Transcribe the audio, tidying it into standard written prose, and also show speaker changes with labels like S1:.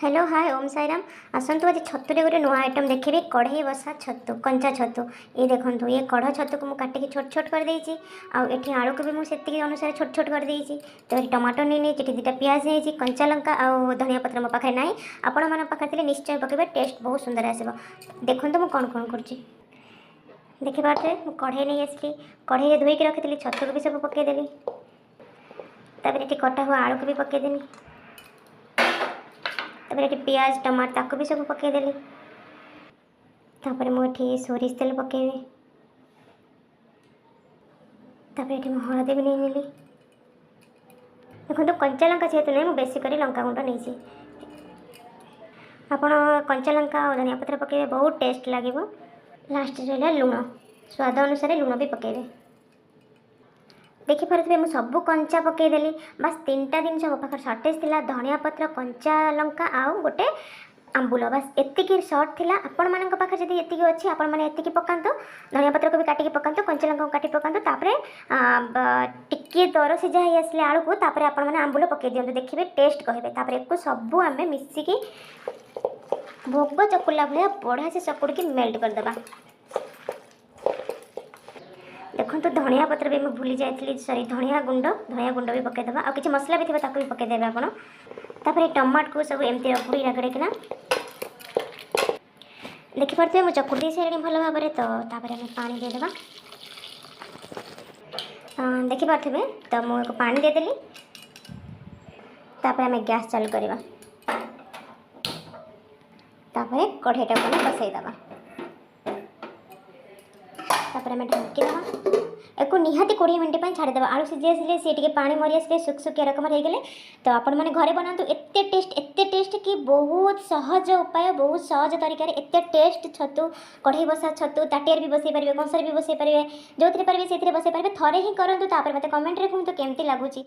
S1: Hello hi Om Sairam. आसतु आज छतुरे गोटे नुआ आइटम देखिए कढ़ई बसा छतु कंचा छतु। ये देखो ये कढ़ छतु को मुझे काटिक छोट छोट कर देती आठी आलू को भी मुझे अनुसार छोट छोट कर देती। तो ये टमाटो नहीं दुटा पियाज नहीं कंचा लंका और धनिया पत्र मो पाखे ना आपण मान पाखे निश्चय पकेबे टेस्ट बहुत सुंदर आसो। देखो मुझे कौन कौन कर देखिए कढ़ई नहीं आसली कढ़ई धोईकी रखी छतु को भी सब पकईदेली ये कटा हुआ आलू को भी पकईदेली ये पियाज टमाटर ताको भी सब पकईदेली मुझे सोरिष तेल पकेबी ये हलदी भी नहीं नेली। देखो कंचा लंका जेहेतु नहीं मुझे बेसिक लंका गुंड नहीं आपण कंचा लंका और धनिया पत्र पकेबे बहुत टेस्ट लगे। लास्ट रहा लुण स्वाद अनुसार लुण भी पकेबे। देखिपे मुझे सब कंचा पकईदेली बास तीन टा जिन मो पाखे सर्टेज थी धनिया पत्र कंचा लंका आउ गोटे आंबुल बास एतिकी सर्ट थी। आपण मान पाखे जब ये अच्छी आपण मैंने ये पकातु धनिया पत्र को भी काटिकी पकातु कंचा लंका को काटि पकातु टिके दर सीझा ही आसले आलू को आपण मैंने आंबुल पकई दिंतु देखिए टेस्ट कहे एक सबू आम मिसिकी भोग चकुला भाया बढ़िया से चकुड़ी मेल्ट करदे। देखो तो धनिया पत्र भी मैं भूली जाइए सॉरी धनिया गुंड भी पकईदे आ कि मसला भी थी भी पकईदेवे आपड़ टमाट को सब एमती रगड़ी रगड़े देखिपे मुझे चकुड़ी सारे भल भाव में तो आम पानी देदेबा। देखिपे तो मुझे पानी देदेली आम गैस चालू करवा कढ़ईटा को बसईदबा आम ढाँकीदे एक निहाती 20 मिनट छाड़ीदे आलू सीझी आसले सी पानी मरी आसले सुखसुखिया रकम हो गले तो आपण मैंने घरे बनातु एते टेस्ट कि बहुत सहज उपाय बहुत सहज तरीका एत टेस्ट छतु कढ़ई बसा छतु ताटियार भी बसई पारे कंसार भी बसई पारे जो पारे से बसई पारे थे ही करूँ मत कमेंट रे कहतु केमती लगुच।